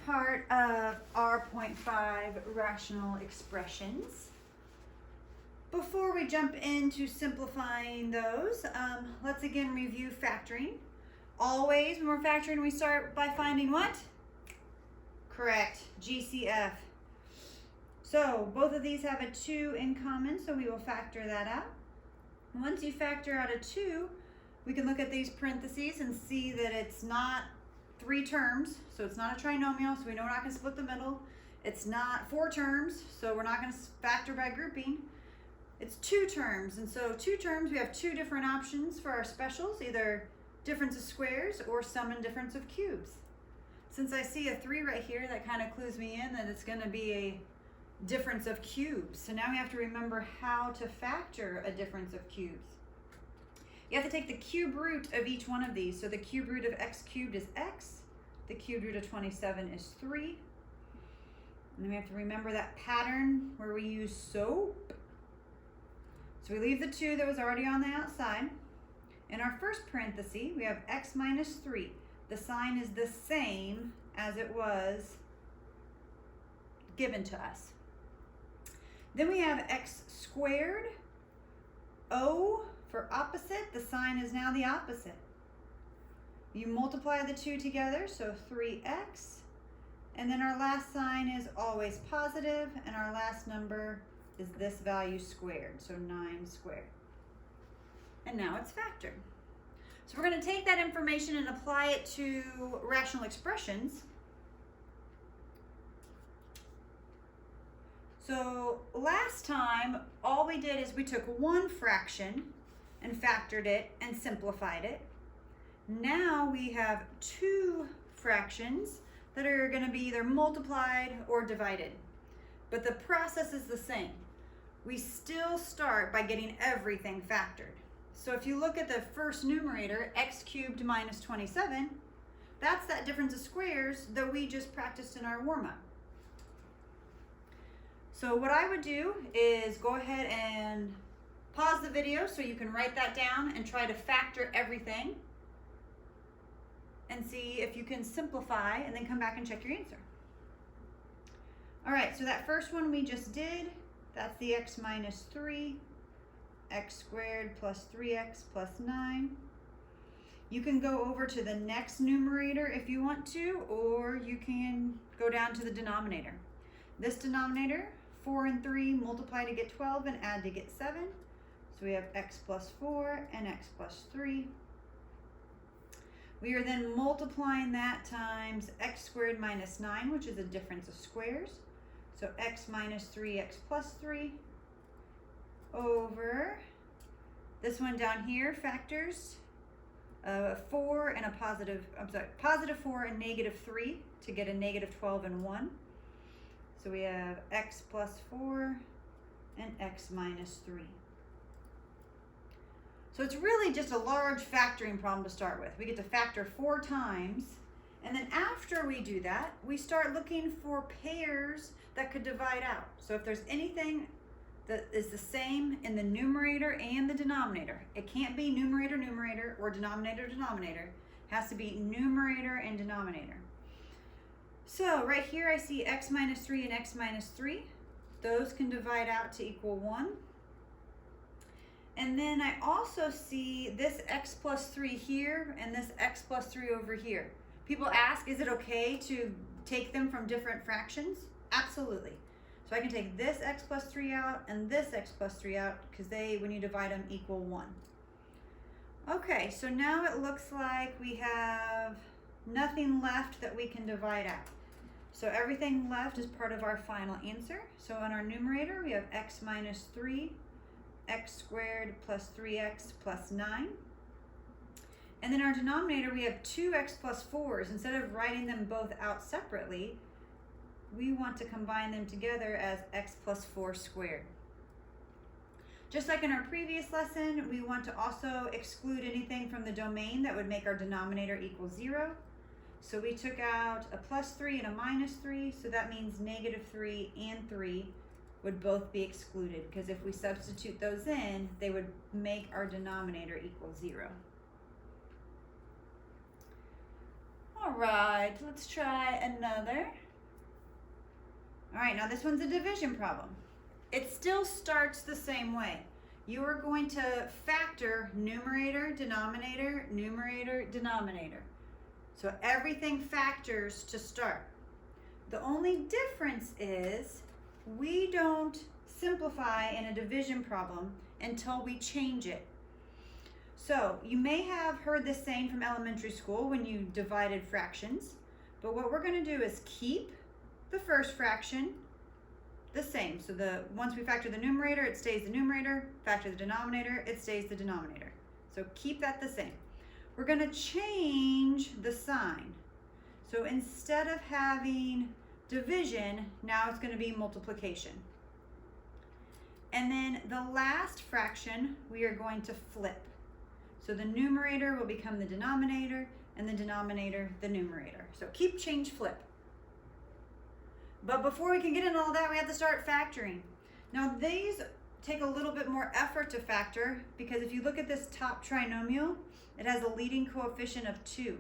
part of R.5 rational expressions. Before we jump into simplifying those, let's again review factoring. Always when we're factoring, we start by finding what? Correct, GCF. So both of these have a 2 in common, so we will factor that out. Once you factor out a 2, we can look at these parentheses and see that it's not 3 terms, so it's not a trinomial, so we know we're not going to split the middle. It's not 4 terms, so we're not going to factor by grouping. It's 2 terms, and so 2 terms, we have 2 different options for our specials, either difference of squares or sum and difference of cubes. Since I see a 3 right here, that kind of clues me in that it's going to be a difference of cubes. So now we have to remember how to factor a difference of cubes. You have to take the cube root of each one of these. So the cube root of x cubed is x. The cube root of 27 is 3. And then we have to remember that pattern where we use SOAP. So we leave the 2 that was already on the outside. In our first parenthesis, we have x minus 3. The sign is the same as it was given to us. Then we have x squared. O for opposite, the sign is now the opposite. You multiply the 2 together, so 3x. And then our last sign is always positive, and our last number is this value squared, so 9 squared. And now it's factored. So we're going to take that information and apply it to rational expressions. So last time, all we did is we took one fraction and factored it and simplified it. Now we have 2 fractions that are going to be either multiplied or divided. But the process is the same. We still start by getting everything factored. So if you look at the first numerator, x cubed minus 27, that's that difference of squares that we just practiced in our warm-up. So what I would do is go ahead and pause the video so you can write that down and try to factor everything and see if you can simplify and then come back and check your answer. All right, so that first one we just did, that's the x minus 3, x squared plus 3x plus 9. You can go over to the next numerator if you want to, or you can go down to the denominator. This denominator, 4 and 3 multiply to get 12 and add to get 7. So we have x plus 4 and x plus 3. We are then multiplying that times x squared minus 9, which is a difference of squares. So x minus 3, x plus 3, over this one down here, factors 4 and a positive 4 and negative 3 to get a negative 12 and 1. So we have x plus 4 and x minus 3. So it's really just a large factoring problem to start with. We get to factor 4 times, and then after we do that, we start looking for pairs that could divide out. So if there's anything that is the same in the numerator and the denominator, it can't be numerator, numerator, or denominator, denominator. It has to be numerator and denominator. So right here I see x minus 3 and x minus 3. Those can divide out to equal 1. And then I also see this x plus 3 here and this x plus 3 over here. People ask, is it okay to take them from different fractions? Absolutely. So I can take this x plus 3 out and this x plus 3 out because they, when you divide them, equal 1. Okay, so now it looks like we have nothing left that we can divide out. So everything left is part of our final answer. So in our numerator, we have x minus 3, x squared plus 3x plus 9. And then our denominator, we have 2x plus 4s. Instead of writing them both out separately, we want to combine them together as x plus 4 squared. Just like in our previous lesson, we want to also exclude anything from the domain that would make our denominator equal 0. So we took out a plus 3 and a minus 3, so that means negative 3 and 3 would both be excluded, because if we substitute those in, they would make our denominator equal 0. All right, let's try another. All right, now this one's a division problem. It still starts the same way. You are going to factor numerator, denominator, numerator, denominator. So everything factors to start. The only difference is we don't simplify in a division problem until we change it. So you may have heard this saying from elementary school when you divided fractions, but what we're going to do is keep the first fraction the same. So once we factor the numerator, it stays the numerator. Factor the denominator, it stays the denominator. So keep that the same. We're going to change the sign. So instead of having division, now it's going to be multiplication. And then the last fraction we are going to flip. So the numerator will become the denominator and the denominator the numerator. So keep, change, flip. But before we can get into all that, we have to start factoring. Now these take a little bit more effort to factor because if you look at this top trinomial, it has a leading coefficient of 2.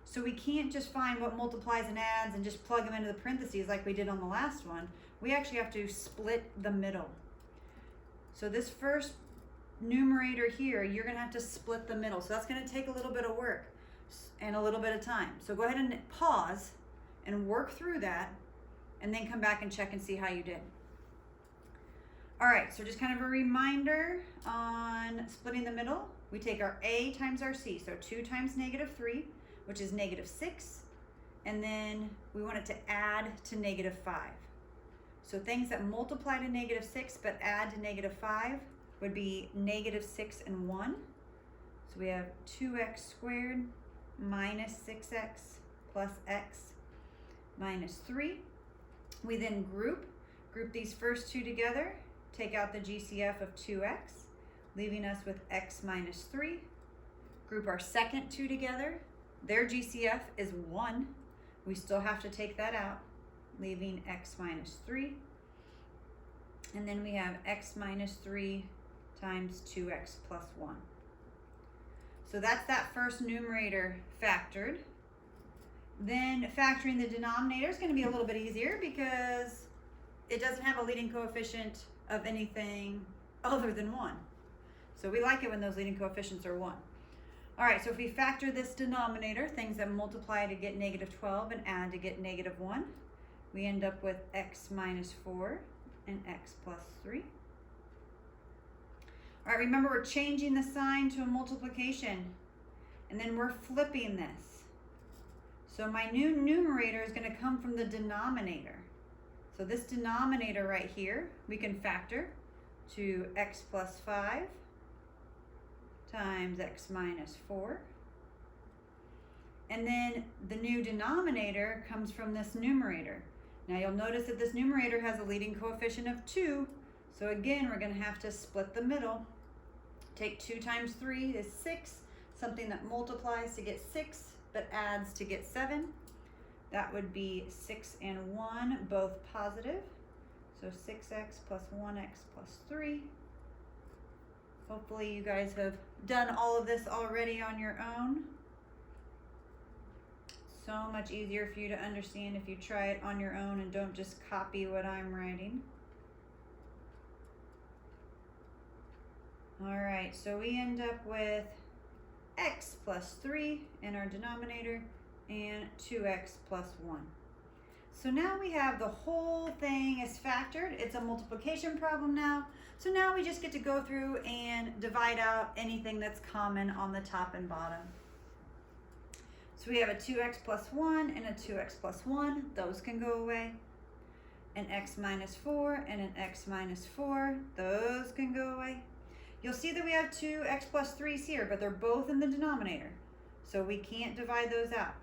So we can't just find what multiplies and adds and just plug them into the parentheses like we did on the last one. We actually have to split the middle. So this first numerator here, you're going to have to split the middle. So that's going to take a little bit of work and a little bit of time. So go ahead and pause and work through that and then come back and check and see how you did. All right, so just kind of a reminder on splitting the middle. We take our A times our C, so 2 times -3, which is -6, and then we want it to add to -5. So things that multiply to -6 but add to -5 would be -6 and 1. So we have 2x squared minus 6x plus x minus 3. We then group these first two together, take out the GCF of 2x, leaving us with x minus 3. Group our second two together. Their GCF is 1. We still have to take that out, leaving x minus 3. And then we have x minus 3 times 2x plus 1. So that's that first numerator factored. Then factoring the denominator is going to be a little bit easier because it doesn't have a leading coefficient of anything other than 1. So we like it when those leading coefficients are 1. All right, so if we factor this denominator, things that multiply to get -12 and add to get -1, we end up with x minus 4 and x plus 3. All right, remember we're changing the sign to a multiplication, and then we're flipping this. So my new numerator is going to come from the denominator. So this denominator right here, we can factor to x plus 5 times x minus 4. And then the new denominator comes from this numerator. Now you'll notice that this numerator has a leading coefficient of 2. So again, we're going to have to split the middle. Take 2 times 3 is 6, something that multiplies to get 6 but adds to get 7. That would be 6 and 1, both positive. So 6x plus 1x plus 3. Hopefully you guys have done all of this already on your own. So much easier for you to understand if you try it on your own and don't just copy what I'm writing. All right, so we end up with x plus 3 in our denominator and 2x plus 1. So now we have the whole thing is factored. It's a multiplication problem now. So now we just get to go through and divide out anything that's common on the top and bottom. So we have a 2x plus 1 and a 2x plus 1. Those can go away. An x minus 4 and an x minus 4. Those can go away. You'll see that we have 2x plus 3's here, but they're both in the denominator. So we can't divide those out.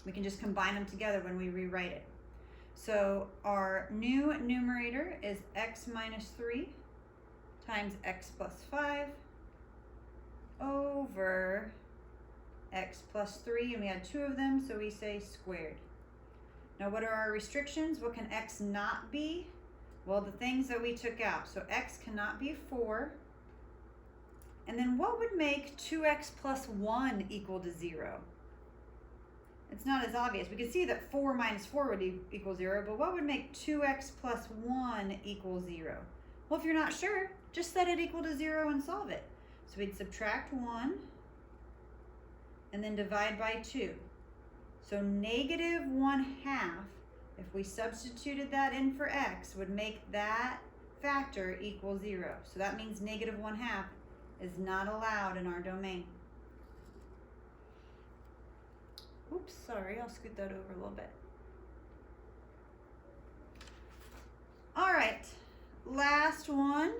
We can just combine them together when we rewrite it. So our new numerator is x minus 3 times x plus 5 over x plus 3, and we had 2 of them, so we say squared. Now what are our restrictions? What can x not be? Well, the things that we took out. So x cannot be 4. And then what would make 2x plus 1 equal to 0? it's not as obvious. We can see that 4 minus 4 would equal 0, but what would make 2x plus 1 equal 0? Well, if you're not sure, just set it equal to 0 and solve it. So we'd subtract 1 and then divide by 2. So negative 1/2, if we substituted that in for x, would make that factor equal 0. So that means negative 1/2 is not allowed in our domain. Oops, sorry, I'll scoot that over a little bit. All right, last one.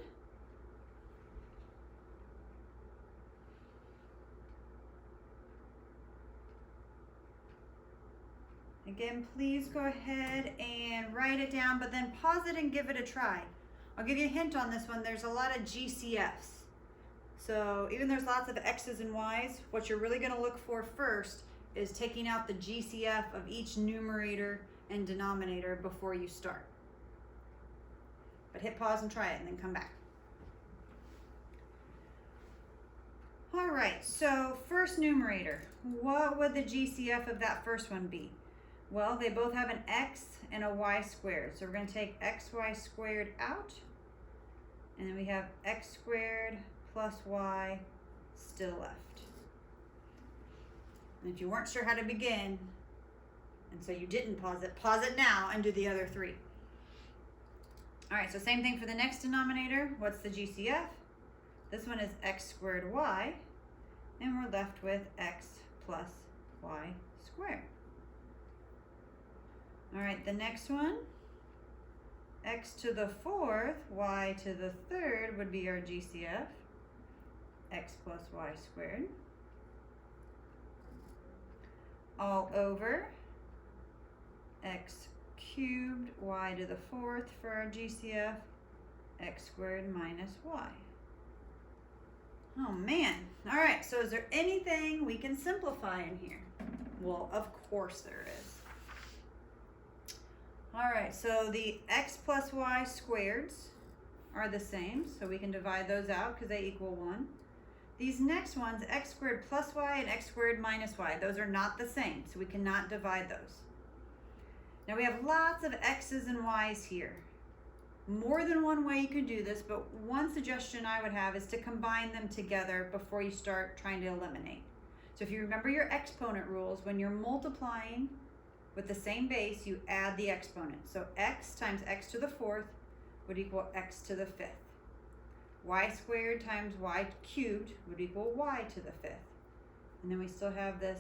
Again, please go ahead and write it down, but then pause it and give it a try. I'll give you a hint on this one. There's a lot of GCFs. So even there's lots of X's and Y's, what you're really gonna look for first is taking out the GCF of each numerator and denominator before you start. But hit pause and try it and then come back. All right, so first numerator, what would the GCF of that first one be? Well, they both have an x and a y squared. So we're going to take xy squared out, and then we have x squared plus y still left. And if you weren't sure how to begin, and so you didn't pause it now and do the other three. All right, so same thing for the next denominator. What's the GCF? This one is x squared y, and we're left with x plus y squared. All right, the next one, x to the 4th, y to the 3rd would be our GCF, x plus y squared. All over x cubed, y to the 4th for our GCF, x squared minus y. Oh man. All right, so is there anything we can simplify in here? Well, of course there is. All right, so the x plus y squareds are the same, so we can divide those out because they equal 1. These next ones, x squared plus y and x squared minus y, those are not the same, so we cannot divide those. Now we have lots of x's and y's here. More than one way you could do this, but one suggestion I would have is to combine them together before you start trying to eliminate. So if you remember your exponent rules, when you're multiplying with the same base, you add the exponent. So x times x to the 4th would equal x to the 5th. Y squared times y cubed would equal y to the 5th. And then we still have this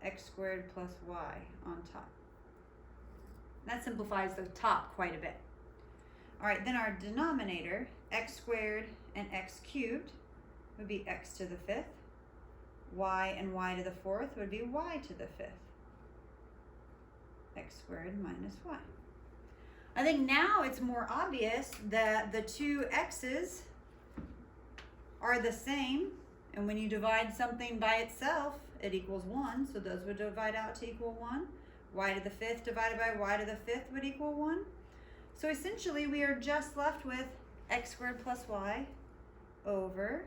x squared plus y on top. That simplifies the top quite a bit. All right, then our denominator, x squared and x cubed, would be x to the 5th. Y and y to the 4th would be y to the 5th. X squared minus y. I think now it's more obvious that the two x's are the same, and when you divide something by itself, it equals 1, so those would divide out to equal 1. Y to the 5th divided by y to the 5th would equal 1. So essentially we are just left with x squared plus y over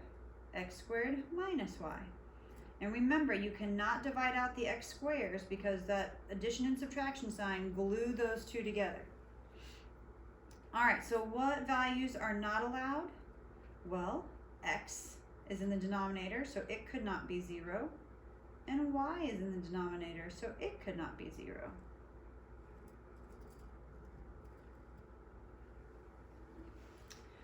x squared minus y. And remember, you cannot divide out the x squares because that addition and subtraction sign glue those two together. All right, so what values are not allowed? Well, x is in the denominator, so it could not be 0. And y is in the denominator, so it could not be 0.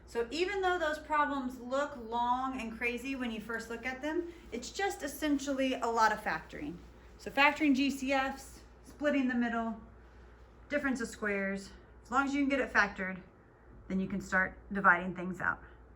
So even though those problems look long and crazy when you first look at them, it's just essentially a lot of factoring. So factoring GCFs, splitting the middle, difference of squares. As long as you can get it factored, then you can start dividing things out.